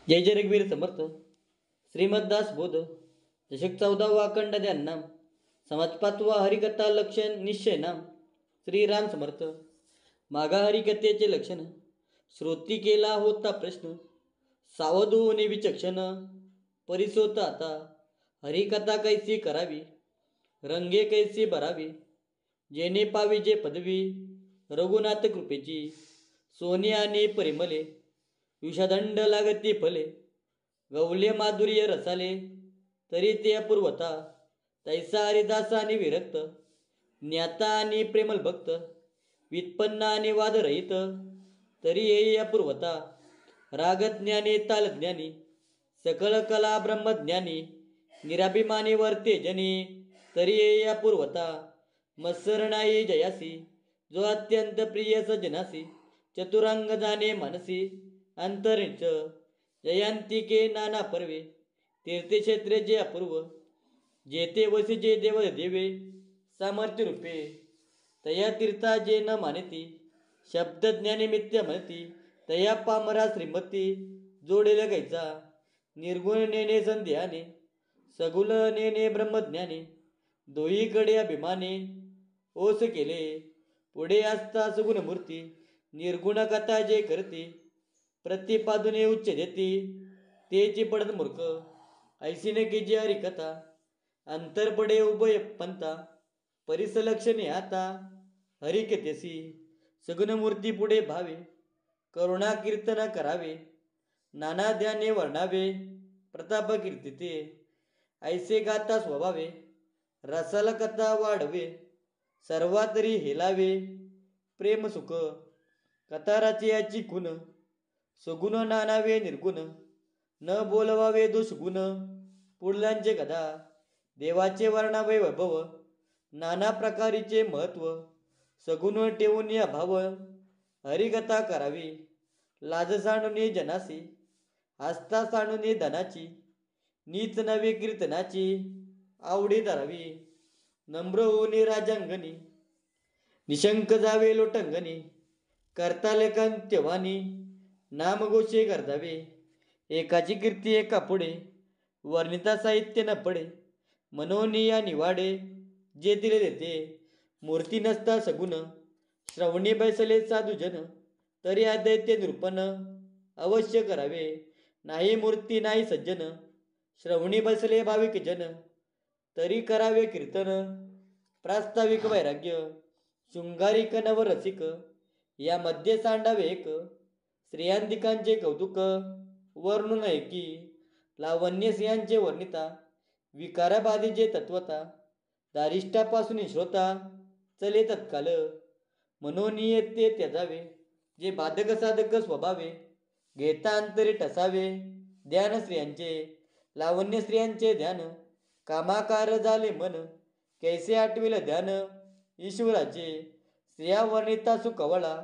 जय जय रघुवीर समर्थ. श्रीमद्दास बोध दशक 14वा अखंड ध्यान नाम समाज 5वा हरिकथा लक्षण निश्चय नाम. श्रीराम समर्थ. मागा हरिकथेचे लक्षण. श्रोती केला होता प्रश्न, सावध होऊन विचक्षण. परिसोत आता हरिकथा कैसी करावी, रंगे कैसी भरावी. जेणे पावी जे पदवी, रघुनाथ कृपेची. सोने आणि परिमले, विषदंड लागती फले. गवले माधुर्य रसाले, तरी ते अपूर्वता. तैसा हरिदासा आणि विरक्त, ज्ञाता आणि प्रेमल भक्त. व्युत्पन्न आणि वादरहित, तरी येई अपूर्वता. रागज्ञानी तालज्ञानी, सकळ कला ब्रह्मज्ञानी. निराभिमानी वर्ते जनी, तरी येई अपूर्वता. मत्सर नाही जयासी, जो अत्यंत प्रिय सजनासी. चतुरंग जाणे मानसी, अंतरिंच. जयंतिके नाना पर्वे, तीर्थक्षेत्रे जे अपूर्व. जेते वसी जे देव देवे, सामर्थ्य रूपे. तया तीर्था जे न मानती, शब्द ज्ञानी मिथ्या म्हणती. तया पामरा श्रीमती, जोडेल गायचा. निर्गुण नेणे संध्याने, सगुल नेणे ब्रह्मज्ञाने. दोहीकडे अभिमाने, ओस केले. पुढे असता सगुण मूर्ती, निर्गुण कथा जे करते. प्रतिपादने उच्च देती, तेची पडत मूर्ख. ऐसीन की जी हरिकथा, अंतर पडे उभय पंथा. परिसलक्षणे आता, हरिकथेसी. सगुण मूर्ती पुढे भावे, करुणा कीर्तन करावे. नाना ध्याने वर्णावे, प्रताप कीर्तिते. ऐसे गाता स्वभावे, रसाला कथा वाढवे. सर्वातरी हेलावे, प्रेम सुख. कथाराची याची खुन, सुगुण नानावे निर्गुण. न बोलवावे दुष्गुण, पुढल्यांचे कथा. देवाचे वर्णावे वैभव, नाना प्रकारीचे महत्व. सगुण ठेवून अभाव, हरिकथा करावी. लाज सांडून जनासी, आस्था सांडून धनाची. नीच नवे कीर्तनाची, आवडी धरावी. नम्र होऊन राजांगणी, निशंक जावे लोटंगणी. करता लेखन तेव्हानी, नामघोषे करतावे. एकाची कीर्ती एका पुढे, वर्णिता साहित्य न पडे. मनोनिया निवाडे, जे दिले देते. मूर्ती नसता सगुण, श्रवणी बैसले साधुजन. तरी अदैत्य निरूपण, अवश्य करावे. नाही मूर्ती नाही सज्जन, श्रवणी बसले भाविक जन. तरी करावे कीर्तन, प्रास्ताविक वैराग्य. शृंगारिक नवरसिक, यामध्ये सांडावे एक. स्त्रियांदिकांचे कौतुक, वर्णून ऐकी. लावण्य स्त्रियांचे वर्णिता, विकाराबाधीचे तत्वता. दारिष्टापासून श्रोता, चले तत्काल. मनोनीय ते त्याजावे, जे बाधक साधक स्वभावे. घेता अंतरे टसावे, ध्यान स्त्रियांचे. लावण्य स्त्रियांचे ध्यान, कामाकार झाले मन. कैसे आठविल ध्यान, ईश्वराचे. स्त्रिया वर्णिता सुकवला,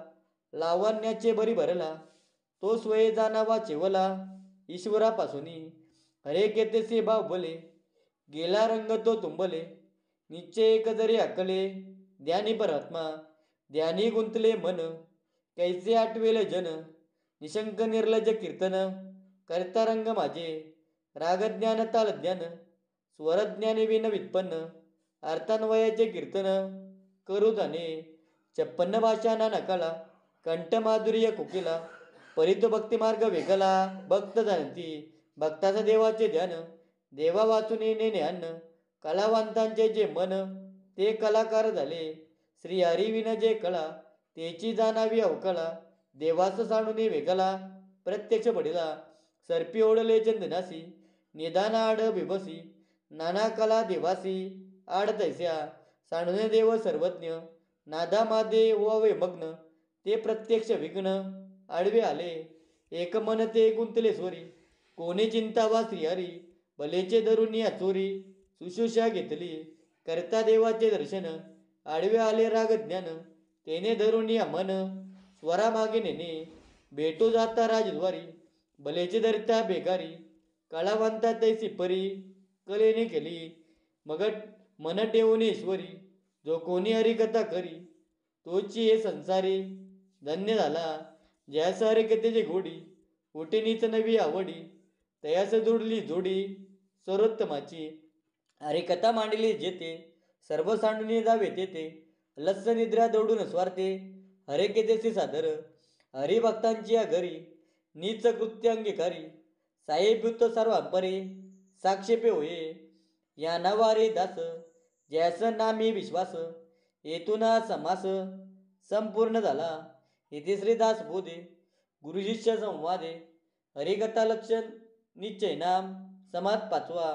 लावण्याचे बरी भरला. तो स्वये जाणावा चेवला, ईश्वरापासूनी. हरे केतेसे भाव बोले, गेला रंग तो तुंबले. निश्चय एक जरी आकले, ध्यानी परमात्मा. ध्यानी गुंतले मन, कैसे आठवेल जन. निशंक निर्लज कीर्तन, करता रंग माझे. रागज्ञान तालज्ञान, स्वरज्ञानी विन व्युत्पन्न. अर्थान्वयाचे कीर्तन, करू जाणे. 56 भाषा ना नकाला, कंठ माधुर्य कोकिला. परितो भक्ती मार्ग वेगला, भक्त जाणती. भक्ताचा देवाचे ध्यान, देवा वाचून नेणे अन्न. कलावंतांचे जे मन, ते कलाकार झाले. श्री हरिविन जे कळा, तेची जाणावी अवकळा. देवास सांडून वेगला, प्रत्यक्ष पडिला. सर्पी ओढले चंदनासी, निदान आड बिबसी. नाना कला देवासी, आड तैस्या. सांडून देव सर्वज्ञ, नादामादे व्हावे मग्न. ते प्रत्यक्ष विघ्न, आडवे आले. एक मन ते गुंतले स्वरी, कोणी चिंतावा श्रीहरी. भलेचे धरून या चोरी, सुशुषा घेतली. करता देवाचे दर्शन, आडवे आले राग ज्ञान. तेने धरून या मन, स्वरामागे नेणे. भेटू जाता राजद्वारी, भलेचे धरता बेगारी. कलावंता तैसी परी, कलेने केली. मग मन ठेवून ईश्वरी, जो कोणी हरिकथा करी. तोची हे संसारी, धन्य झाला. जयास हरिकथेची गोडी, उठेनीच नवी आवडी तयास जोडली जोडी सर्वोत्तमाची हरिकथा मांडली जेते सर्व सांडून जावे तेथे लस्स निद्रा दौडून स्वार्थे हरे केदेसी सादर हरिभक्तांची या घरी नीच कृत्य अंगीकारी साहेब युक्त सर्वांपरे साक्षेपे होये या नवारे दास जैस नामी विश्वास येथून हा समास संपूर्ण झाला. इथे श्रीदास बोधे गुरुशिष्य संवादे हरिकथा लक्षण निश्चय नाम समाज 5वा.